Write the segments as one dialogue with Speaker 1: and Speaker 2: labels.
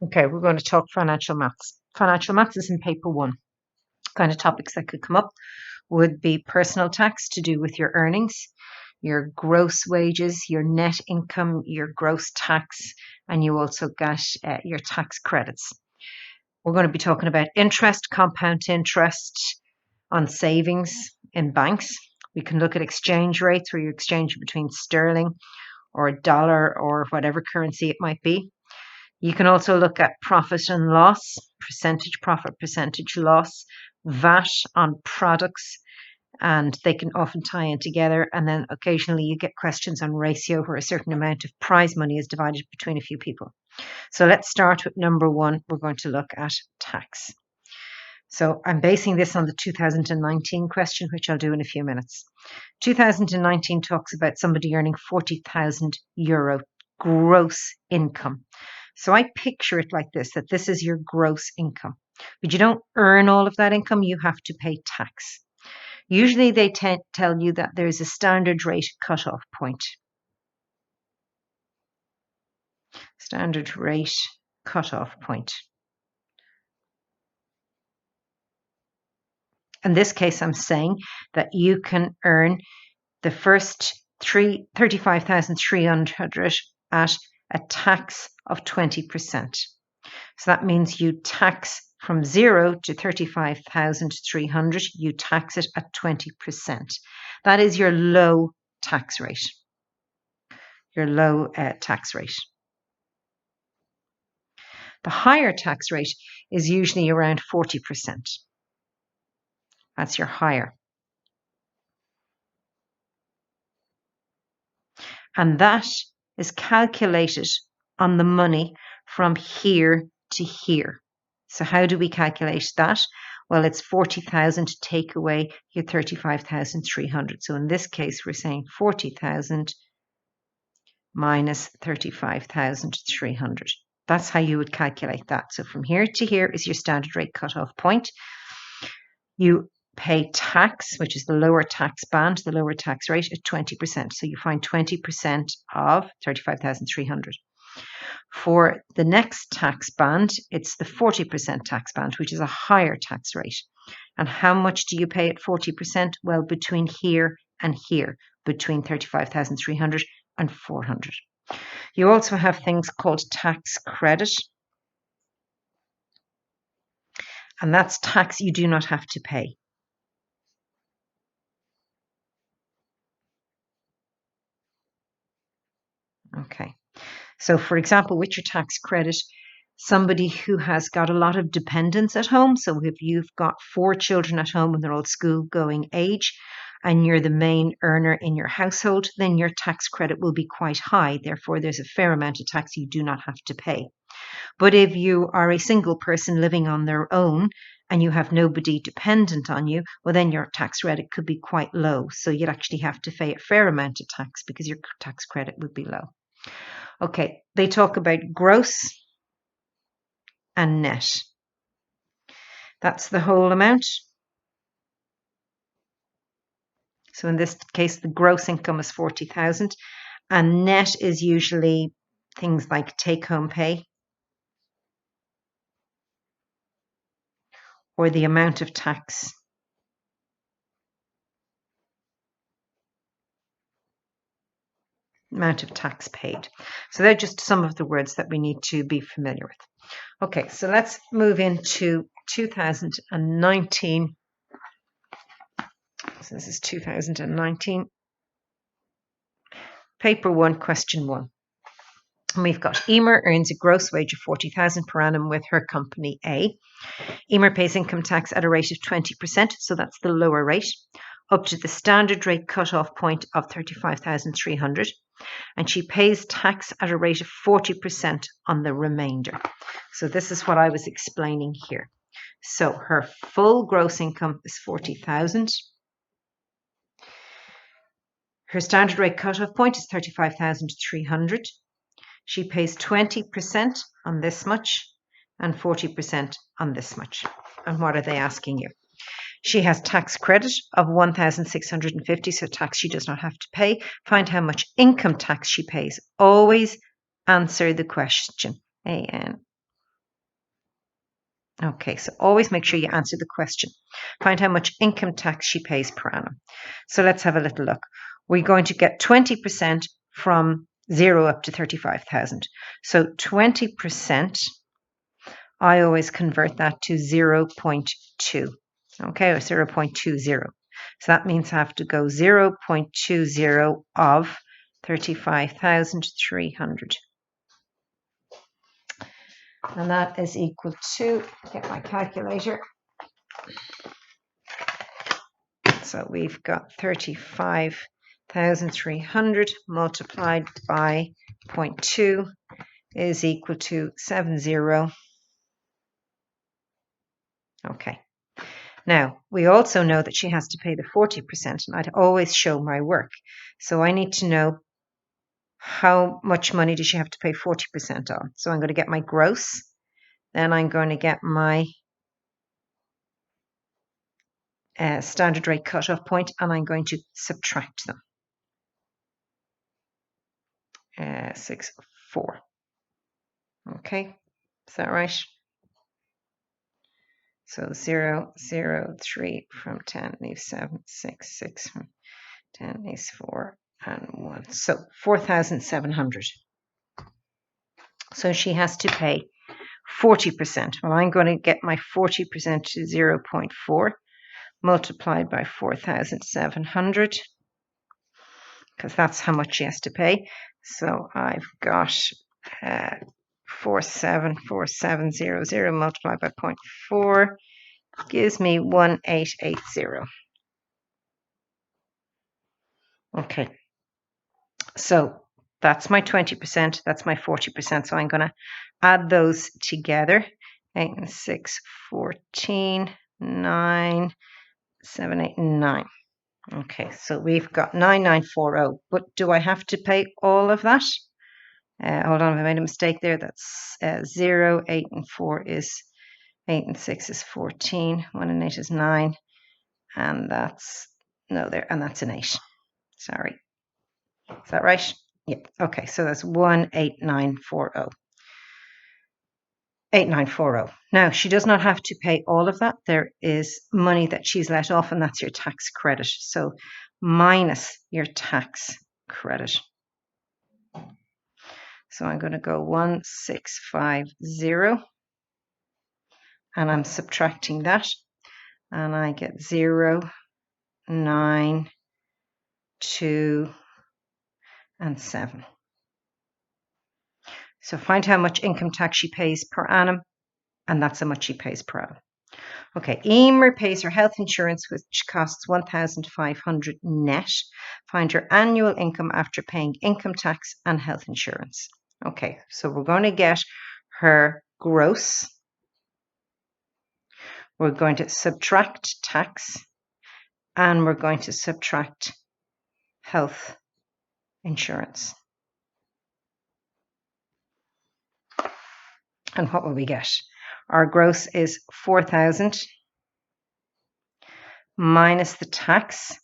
Speaker 1: Okay, we're going to talk financial maths. Financial maths is in paper 1. Kind of topics that could come up would be personal tax to do with your earnings, your gross wages, your net income, your gross tax, and you also get your tax credits. We're going to be talking about interest, compound interest on savings in banks. We can look at exchange rates where you exchange between sterling or a dollar or whatever currency it might be. You can also look at profit and loss, percentage profit, percentage loss, VAT on products, and they can often tie in together. And then occasionally you get questions on ratio where a certain amount of prize money is divided between a few people. So let's start with number 1. We're going to look at tax. So I'm basing this on the 2019 question, which I'll do in a few minutes. 2019 talks about somebody earning €40,000 gross income. So I picture it like this, that this is your gross income. But you don't earn all of that income, you have to pay tax. Usually they tell you that there's a standard rate cutoff point. Standard rate cutoff point. In this case, I'm saying that you can earn the first 35,300 at a tax of 20%. So that means you tax from 0 to 35,300, you tax it at 20%. That is your low tax rate. Your low tax rate. The higher tax rate is usually around 40%. That's your higher. And that is calculated on the money from here to here. So how do we calculate that? Well, it's 40,000 to take away your 35,300. So in this case, we're saying 40,000 minus 35,300. That's how you would calculate that. So from here to here is your standard rate cutoff point. You pay tax, which is the lower tax band, the lower tax rate, at 20%. So you find 20% of 35,300. For the next tax band, it's the 40% tax band, which is a higher tax rate. And how much do you pay at 40%? Well, between here and here, between 35,300 and 400. You also have things called tax credit. And that's tax you do not have to pay. Okay. So for example, with your tax credit, somebody who has got a lot of dependents at home, so if you've got 4 children at home and they're all school going age, and you're the main earner in your household, then your tax credit will be quite high. Therefore, there's a fair amount of tax you do not have to pay. But if you are a single person living on their own and you have nobody dependent on you, well, then your tax credit could be quite low. So you'd actually have to pay a fair amount of tax because your tax credit would be low. Okay, they talk about gross and net. That's the whole amount. So in this case, the gross income is 40,000, and net is usually things like take-home pay or the amount of tax. Amount of tax paid. So they're just some of the words that we need to be familiar with. Okay, so let's move into 2019. So this is 2019. Paper 1, question 1. And we've got Emer earns a gross wage of 40,000 per annum with her company A. Emer pays income tax at a rate of 20%, so that's the lower rate, up to the standard rate cutoff point of 35,300. And she pays tax at a rate of 40% on the remainder. So this is what I was explaining here. So her full gross income is 40,000. Her standard rate cutoff point is 35,300. She pays 20% on this much and 40% on this much. And what are they asking you? She has tax credit of 1,650, so tax she does not have to pay. Find how much income tax she pays. Always answer the question. AN. Okay, so always make sure you answer the question. Find how much income tax she pays per annum. So let's have a little look. We're going to get 20% from 0 up to 35,000. So 20%, I always convert that to 0.2. Okay, or 0.20. So that means I have to go 0.20 of 35,300. And that is equal to, get my calculator. So we've got 35,300 multiplied by 0.2 is equal to 70. Okay. Now, we also know that she has to pay the 40%, and I'd always show my work. So I need to know how much money does she have to pay 40% on. So I'm going to get my gross, then I'm going to get my standard rate cutoff point, and I'm going to subtract them. 6,4. Okay, is that right? So 0, 0, 3 from 10 leaves 7, 6, 6 from 10 leaves 4, and 1. So 4,700. So she has to pay 40%. Well, I'm going to get my 40% to 0.4 multiplied by 4,700 because that's how much she has to pay. So I've got 4,74700 multiplied by 0.4 gives me 1880. Okay, so that's my 20%, that's my 40%. So I'm going to add those together. 8 and 6, 14, 9, 7, 8, 9. Okay, so we've got 9940. But do I have to pay all of that? Hold on, I made a mistake there. That's 0, 8 and 4 is 8 and 6 is 14, 1 and 8 is 9, and that's and that's an 8. Sorry. Is that right? Yeah. Okay, so that's 18940. 8940. Now, she does not have to pay all of that. There is money that she's let off, and that's your tax credit. So minus your tax credit. So I'm going to go 1650, and I'm subtracting that, and I get 0, 9, 2, and 7. So find how much income tax she pays per annum, and that's how much she pays per annum. Okay, Emer pays her health insurance, which costs 1,500 net. Find her annual income after paying income tax and health insurance. Okay, so we're going to get her gross. We're going to subtract tax, and we're going to subtract health insurance. And what will we get? Our gross is 4,000 minus the tax,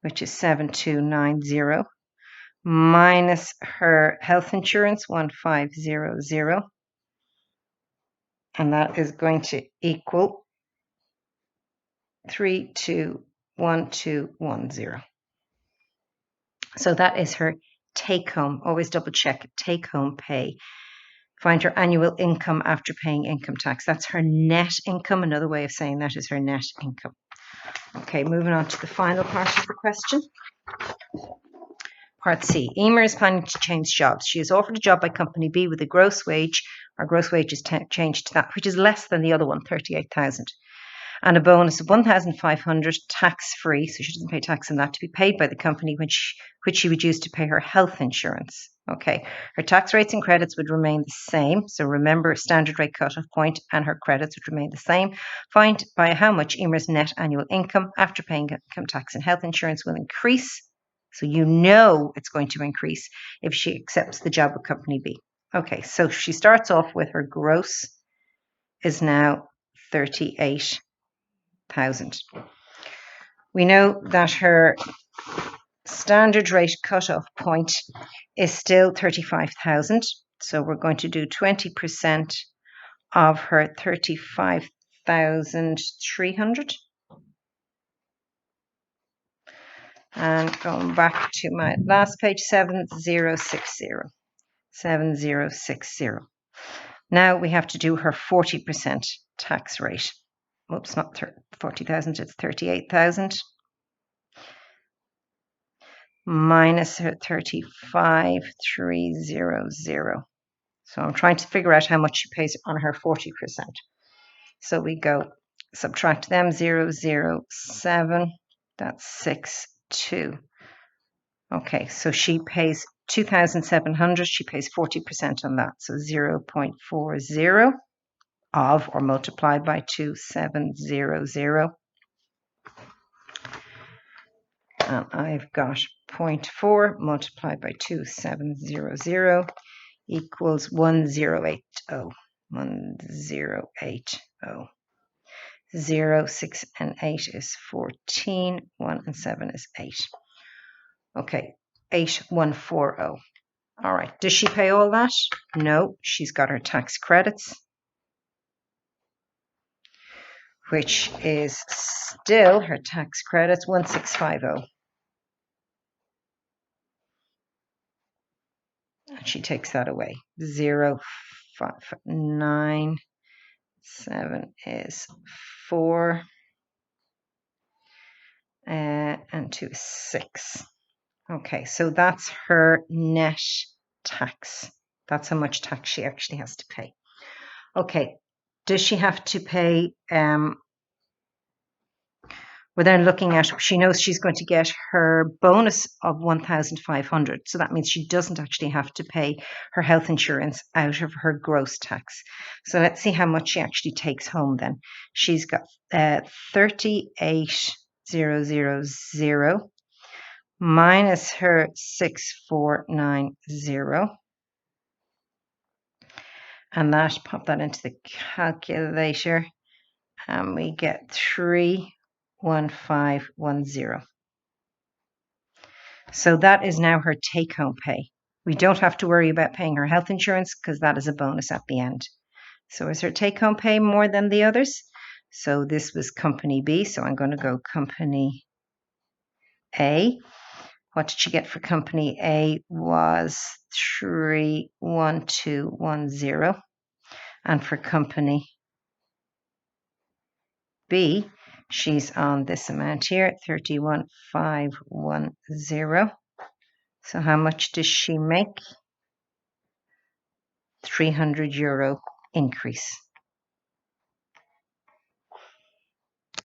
Speaker 1: which is 7,290, minus her health insurance, 1,500, and that is going to equal 321210. So that is her take home. Always double check take home pay. Find her annual income after paying income tax. That's her net income. Another way of saying that is her net income. Okay, moving on to the final part of the question. Part C. Emer is planning to change jobs. She is offered a job by company B with a gross wage. Our gross wage is changed to that, which is less than the other one, 38,000. And a bonus of 1,500 tax-free, so she doesn't pay tax on that, to be paid by the company which she would use to pay her health insurance. Okay, her tax rates and credits would remain the same. So remember, standard rate cutoff point and her credits would remain the same. Find by how much Emer's net annual income after paying income tax and health insurance will increase. So you know it's going to increase if she accepts the job with company B. Okay, so she starts off with her gross is now 38,000. We know that her standard rate cutoff point is still 35,000. So we're going to do 20% of her 35,000 5,300. And going back to my last page, 7060. 7060. Now we have to do her 40% tax rate. Oops, not 40,000, it's 38,000. Minus her 35,300. So I'm trying to figure out how much she pays on her 40%. So we go subtract them, 007, that's 62. Okay, so she pays 2,700, she pays 40% on that, so 0.40 of, or multiplied by 2,700. And I've got 0.4 multiplied by 2,700 equals 1080. 1080. 0, 6, and 8 is 14. 1 and 7 is 8. Okay, 8140. All right, does she pay all that? No, she's got her tax credits, which is still her tax credits, 1650. And she takes that away. 0, 5, 9, 7 is 4, and 2 is 6. Okay, so that's her net tax. That's how much tax she actually has to pay. Okay, does she have to pay, we're then looking at, she knows she's going to get her bonus of 1,500. So that means she doesn't actually have to pay her health insurance out of her gross tax. So let's see how much she actually takes home then. She's got 38,000 minus her 6,490. And that, pop that into the calculator, and we get 3,1510. So that is now her take-home pay. We don't have to worry about paying her health insurance because that is a bonus at the end. So is her take-home pay more than the others? So this was company B, so I'm going to go company A. What did she get for company A was 3,1210. And for company B, she's on this amount here, 31,510. So how much does she make? €300 increase.